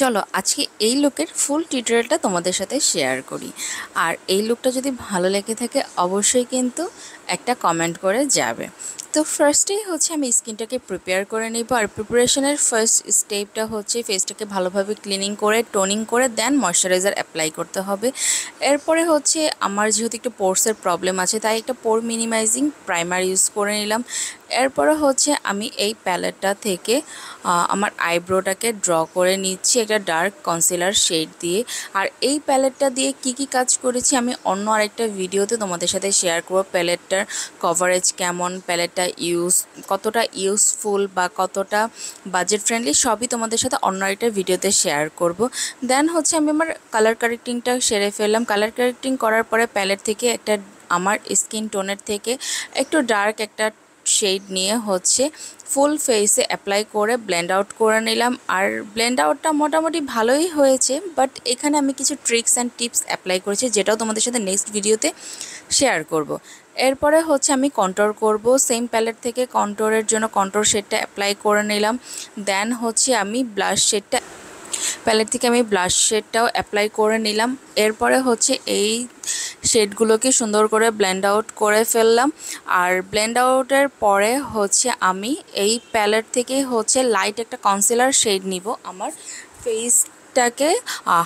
চলো আজকে এই লুকের ফুল টিউটোরিয়ালটা তোমাদের সাথে শেয়ার করি। আর এই লুকটা যদি ভালো লেগে থাকে অবশ্যই কিন্তু একটা কমেন্ট করে যাবে। তো ফার্স্টেই হচ্ছে আমি স্কিনটাকে প্রিপেয়ার করে নিব। আর প্রিপারেশনের ফার্স্ট স্টেপটা হচ্ছে ফেসটাকে ভালোভাবে ক্লিনিং করে টোনিং করে দেন ময়শ্চারাইজার অ্যাপ্লাই করতে হবে। এরপরে হচ্ছে আমার যেহেতু একটু পোর্সের প্রবলেম আছে তাই একটা পোর মিনিমাইজিং প্রাইমার ইউজ করে নিলাম। এরপরে হচ্ছে আমি এই প্যালেটটা থেকে আমার আইব্রোটাকে ড্র করে নিচ্ছি একটা ডার্ক কনসিলার শেড দিয়ে। আর এই প্যালেটটা দিয়ে কি কাজ করেছি আমি অন্য আরেকটা ভিডিওতে তোমাদের সাথে শেয়ার করব। প্যালেটটার কভারেজ কেমন, প্যালেটটা কতটা ইউজফুল বা কতটা বাজেট ফ্রেন্ডলি সবই তোমাদের সাথে অন্য আরেকটা ভিডিওতে শেয়ার করব। দেন হচ্ছে আমি আমার কালার কারেক্টিংটা সেরে ফেললাম। কালার কারেক্টিং করার পরে প্যালেট থেকে একটা আমার স্কিন টোনের থেকে একটু ডার্ক একটা শেড নিয়ে হচ্ছে ফুল ফেসে অ্যাপ্লাই করে ব্লেন্ড আউট করে নিলাম। আর ব্লেন্ড আউটটা মোটামুটি ভালোই হয়েছে, বাট এখানে আমি কিছু ট্রিক্স অ্যান্ড টিপস অ্যাপ্লাই করেছি যেটাও তোমাদের সাথে নেক্সট ভিডিওতে শেয়ার করব। এরপরে হচ্ছে আমি কন্ট্রোর করব। সেম প্যালেট থেকে কন্ট্রোরের জন্য কন্ট্রোর শেডটা অ্যাপ্লাই করে নিলাম। দেন হচ্ছে আমি ব্লাশ শেডটা প্যালেট থেকে আমি ব্লাশ শেডটাও অ্যাপ্লাই করে নিলাম। এরপরে হচ্ছে এই শেডগুলোকে সুন্দর করে ব্লেন্ড আউট করে ফেললাম। আর ব্লেন্ড আউটের পরে হচ্ছে আমি এই প্যালেট থেকে হচ্ছে লাইট একটা কনসিলার শেড নিব আমার ফেসটাকে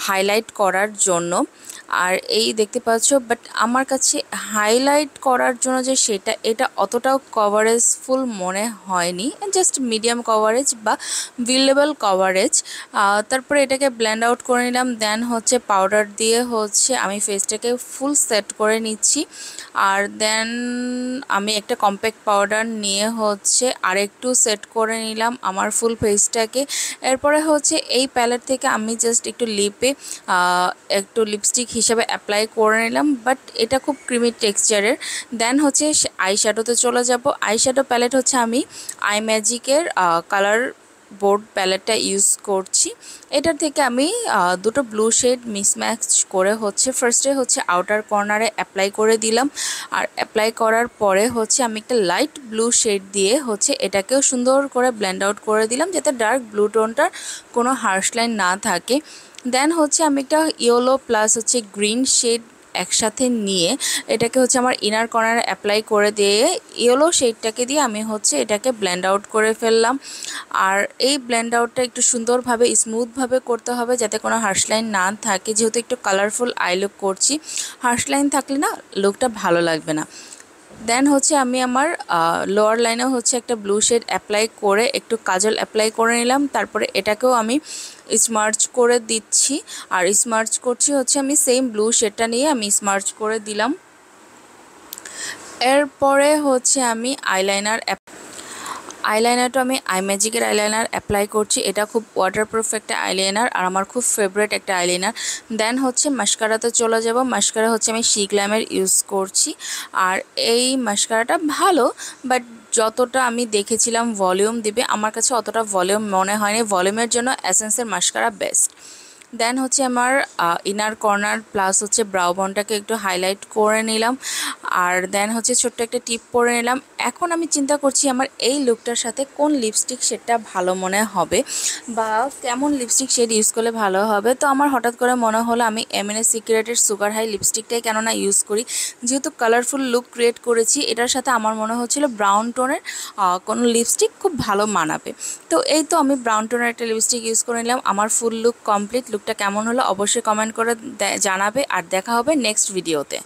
হাইলাইট করার জন্য। আর এই দেখতে পাচ্ছ, বাট আমার কাছে হাইলাইট করার জন্য যে এটা অতটাও কভারেজফুল মনে হয়নি, জাস্ট মিডিয়াম কভারেজ বা ভিলেবল কভারেজ। তারপরে এটাকে ব্লেন্ড আউট করে নিলাম। দেন হচ্ছে পাউডার দিয়ে হচ্ছে আমি ফেসটাকে ফুল সেট করে নিচ্ছি। আর দেন আমি একটা কম্প্যাক্ট পাউডার নিয়ে হচ্ছে আরেকটু সেট করে নিলাম আমার ফুল ফেসটাকে। এরপরে হচ্ছে এই প্যালেট থেকে আমি জাস্ট একটু লিপে একটু লিপস্টিক হিসাবে অ্যাপ্লাই করে নিলাম, বাট এটা খুব ক্রিমি টেক্সচারের। দেন হচ্ছে আইশ্যাডোতে চলে যাব। আইশ্যাডো প্যালেট হচ্ছে আমি আই ম্যাজিকের কালার বোর্ড প্যালেটটা ইউজ করছি। এটার থেকে আমি দুটো ব্লু শেড মিক্স করে হচ্ছে ফার্স্টে হচ্ছে আউটার কর্নারে অ্যাপ্লাই করে দিলাম। আর অ্যাপ্লাই করার পরে হচ্ছে আমি একটা লাইট ব্লু শেড দিয়ে হচ্ছে এটাকেও সুন্দর করে ব্লেন্ড আউট করে দিলাম যাতে ডার্ক ব্লু টোনটার কোনো হার্শ লাইন না থাকে। দেন হচ্ছে আমি একটা ইয়েলো প্লাস হচ্ছে গ্রিন শেড একসাথে নিয়ে এটাকে হচ্ছে আমার ইনার কর্নারে অ্যাপ্লাই করে দিয়ে ইয়েলো শেডটাকে দিয়ে আমি হচ্ছে এটাকে ব্লেন্ড আউট করে ফেললাম। আর এই ব্লেন্ড আউটটা একটু সুন্দরভাবে স্মুথভাবে করতে হবে যাতে কোনো হার্শ লাইন না থাকে, যেহেতু একটু কালারফুল আই লুক করছি। হার্শ লাইন থাকলে না লুকটা ভালো লাগবে না। দেন হচ্ছে আমি আমার লোয়ার লাইনেও হচ্ছে একটা ব্লু শেড অ্যাপ্লাই করে একটু কাজল অ্যাপ্লাই করে নিলাম। তারপরে এটাকেও আমি স্মার্চ করে দিচ্ছি। আর স্মার্চ করছি হচ্ছে আমি সেম ব্লু শেডটা নিয়ে আমি স্মার্চ করে দিলাম। এরপরে হচ্ছে আমি আইলাইনারটা আমি আই ম্যাজিকের আইলাইনার অ্যাপ্লাই করছি। এটা খুব ওয়াটারপ্রুফ একটা আইলাইনার আর আমার খুব ফেভারিট একটা আইলাইনার। দেন হচ্ছে মাস্কারাতে চলে যাব। মাস্কারা হচ্ছে আমি শিগ্ল্যামের ইউজ করছি। আর এই মাস্কারাটা ভালো, বাট যতটা আমি দেখেছিলাম ভলিউম দিবে আমার কাছে অতটা ভলিউম মনে হয়নি। ভলিউমের জন্য এসেন্সের মাস্কারা বেস্ট। দেন হচ্ছে আমার ইনার কর্নার প্লাস হচ্ছে ব্রাউ বনটাকে একটু হাইলাইট করে নিলাম। আর দেন হচ্ছে ছোট্ট একটা টিপ পরে নিলাম। এখন আমি চিন্তা করছি আমার এই লুকটার সাথে কোন লিপস্টিক শেডটা ভালো মনে হবে বা কেমন লিপস্টিক শেড ইউজ করলে ভালো হবে। তো আমার হঠাৎ করে মনে হলো আমি এমএনএস সিক্রেটের সুগার হাই লিপস্টিকটাই কেননা ইউজ করি, যেহেতু কালারফুল লুক ক্রিয়েট করেছি এটার সাথে আমার মনে হচ্ছিল ব্রাউন টোনের কোনো লিপস্টিক খুব ভালো মানাবে। তো এই তো আমি ব্রাউন টোনের একটা লিপস্টিক ইউজ করে নিলাম। আমার ফুল লুক কমপ্লিট। লুকটা কেমন হলো অবশ্যই কমেন্ট করে জানাবে। আর দেখা হবে নেক্সট ভিডিওতে।